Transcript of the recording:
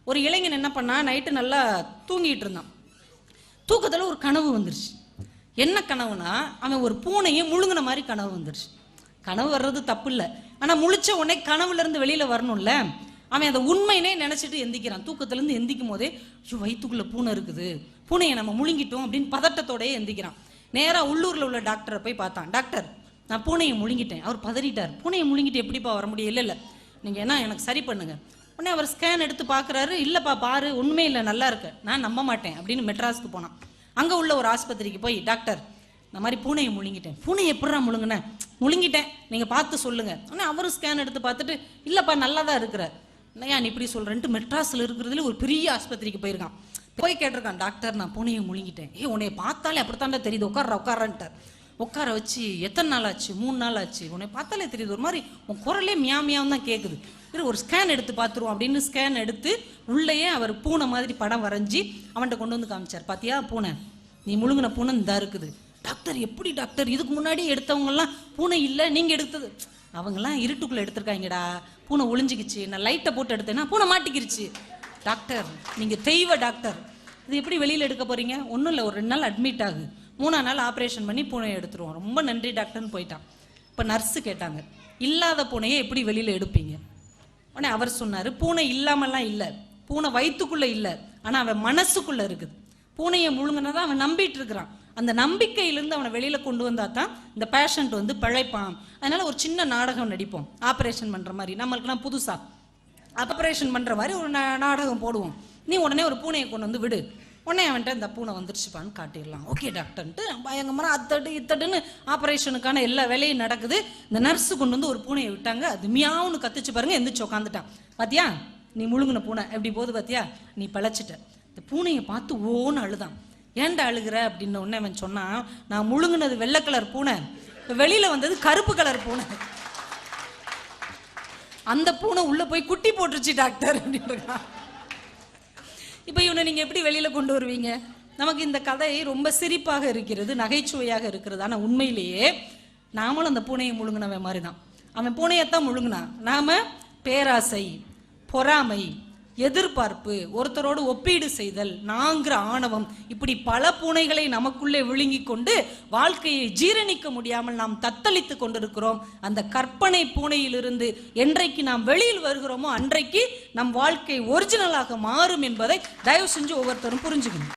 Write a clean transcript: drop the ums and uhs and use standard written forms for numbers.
ஒரு இளைஞன் என்ன பண்ணா, நைட்டு நல்லா தூங்கிட்டு இருந்தான். தூக்கத்தில் ஒரு கனவு வந்துருச்சு. என்ன கனவுனா, அவன் ஒரு பூனையை முழுங்கின மாதிரி கனவு வந்துருச்சு. கனவு வர்றது தப்பு இல்லை, ஆனால் முழிச்ச உடனே கனவுல இருந்து வெளியில வரணும்ல. அவன் அதை உண்மையினே நினைச்சிட்டு எந்திக்கிறான். தூக்கத்திலேருந்து எந்திக்கும் போதே வயிற்றுக்குள்ள பூனை இருக்குது, பூனையை நம்ம முழுங்கிட்டோம் அப்படின்னு பதட்டத்தோடய எந்திக்கிறான். நேராக உள்ளூரில் உள்ள டாக்டரை போய் பார்த்தான். டாக்டர், நான் பூனையை முழுங்கிட்டேன். அவர் பதறிட்டார். பூனையை முழுங்கிட்டு எப்படிப்பா வர முடியும்? இல்லை நீங்கள் என்ன எனக்கு சரி பண்ணுங்க. உடனே அவர் ஸ்கேன் எடுத்து பார்க்குறாரு. இல்லைப்பா பாரு, உண்மை இல்லை, நல்லா இருக்கு. நான் நம்ப மாட்டேன் அப்படின்னு மெட்ராஸுக்கு போனான். அங்கே உள்ள ஒரு ஆஸ்பத்திரிக்கு போய், டாக்டர் இந்த மாதிரி பூனையை முழுங்கிட்டேன். பூனையை எப்படா முழுங்கினேன்? முழுங்கிட்டேன், நீங்கள் பார்த்து சொல்லுங்க. ஆனால் அவரும் ஸ்கேன் எடுத்து பார்த்துட்டு, இல்லைப்பா நல்லா தான் இருக்கிறார். இல்லையா நீ இப்படி சொல்கிறேன்ட்டு மெட்ராஸில் இருக்கிறதுல ஒரு பெரிய ஆஸ்பத்திரிக்கு போயிருக்கான். போய் கேட்டிருக்கான், டாக்டர் நான் பூனையை முழுங்கிட்டேன். உன்னை பார்த்தாலே அப்படித்தாண்டா தெரியுது, உட்காரான்ட்டார். உட்கார வச்சு, எத்தனை நாள் ஆச்சு? 3 நாள் ஆச்சு. உன்னை பார்த்தாலே தெரியுது, ஒரு மாதிரி உன் குரலே மியாமியாவும் தான் கேட்குது. ஒரு ஸ்கேன் எடுத்து பார்த்துருவோம் அப்படின்னு ஸ்கேன் எடுத்து உள்ளேயே அவர் பூனை மாதிரி படம் வரைஞ்சி அவன்கிட்ட கொண்டு வந்து காமிச்சார். பார்த்தியா பூனை, நீ முழுங்கின பூனை இந்த இருக்குது. டாக்டர் எப்படி டாக்டர், இதுக்கு முன்னாடி எடுத்தவங்கலாம் பூனை இல்லை, நீங்கள் எடுத்தது? அவங்கெல்லாம் இருட்டுக்குள்ளே எடுத்திருக்காங்கடா, பூனை ஒளிஞ்சிக்கிச்சு. நான் லைட்டை போட்டு எடுத்தேன்னா பூனை மாட்டிக்கிருச்சு. டாக்டர் நீங்கள் தெய்வ டாக்டர், இது எப்படி வெளியில் எடுக்க போகிறீங்க? ஒன்றும் இல்லை, ஒரு 2 நாள் அட்மிட் ஆகு, 3ஆம் நாள் ஆப்ரேஷன் பண்ணி பூனையை எடுத்துருவோம். ரொம்ப நன்றி டாக்டர்னு போயிட்டான். இப்போ நர்ஸு கேட்டாங்க, இல்லாத பூனையை எப்படி வெளியில் எடுப்பீங்க? உடனே அவர் சொன்னார், பூனை இல்லாமல்லாம் இல்லை, பூனை வயிற்றுக்குள்ளே இல்லை, ஆனால் அவன் மனசுக்குள்ளே இருக்குது. பூனையை முழுங்கினதான் அவன் நம்பிட்டு இருக்கிறான். அந்த நம்பிக்கையிலிருந்து அவனை வெளியில் கொண்டு வந்தால் தான் இந்த பேஷண்ட் வந்து பிழைப்பான். அதனால ஒரு சின்ன நாடகம் நடிப்போம், ஆப்ரேஷன் பண்ணுற மாதிரி. நம்மளுக்குலாம் புதுசாக ஆப்ரேஷன் பண்ணுற மாதிரி ஒரு நாடகம் போடுவோம். நீ உடனே ஒரு பூனையை கொண்டு வந்து விடு, உடனே அவன்கிட்ட இந்த பூனை வந்துருச்சுப்பான்னு காட்டிடலாம். ஓகே டாக்டர்ன்ட்டு பயங்கரமாக அத்தட்டு இத்தட்டுன்னு ஆப்ரேஷனுக்கான எல்லா வேலையும் நடக்குது. இந்த நர்ஸு கொண்டு வந்து ஒரு பூனையை விட்டாங்க. அது மியாவுன்னு கத்துச்சு பாருங்க, எந்திரிச்சு உட்காந்துட்டான். பாத்தியா நீ முழுங்கின பூனை எப்படி போகுது, பாத்தியா நீ பிழைச்சிட்ட. இந்த பூனையை பார்த்து ஓன்னு அழுதான். ஏன்டா அழுகிற அப்படின்னு உடனே அவன் சொன்னான், நான் முழுங்கினது வெள்ளை கலர் பூனை, வெளியில வந்தது கருப்பு கலர் பூனை. அந்த பூனை உள்ள போய் குட்டி போட்டுருச்சு டாக்டர் அப்படின்னு. இப்போ இவனை நீங்கள் எப்படி வெளியில் கொண்டு வருவீங்க? நமக்கு இந்த கதை ரொம்ப சிரிப்பாக இருக்கிறது, நகைச்சுவையாக இருக்கிறது. ஆனால் உண்மையிலேயே நாமளும் அந்த பூனையை முழுங்கினவன் மாதிரி தான். அவன் பூனையத்தான் முழுங்கினான். நாம் பேராசை, பொறாமை, எதிர்பார்ப்பு, ஒருத்தரோடு ஒப்பீடு செய்தல், நாங்கிற ஆணவம், இப்படி பல பூனைகளை நமக்குள்ளே விழுங்கி கொண்டு வாழ்க்கையை ஜீரணிக்க முடியாமல் நாம் தத்தளித்து கொண்டிருக்கிறோம். அந்த கற்பனை பூனையிலிருந்து என்றைக்கு நாம் வெளியில் வருகிறோமோ அன்றைக்கு நம் வாழ்க்கை ஒரிஜினலாக மாறும் என்பதை தயவு செஞ்சு ஒவ்வொருத்தரும் புரிஞ்சுக்கணும்.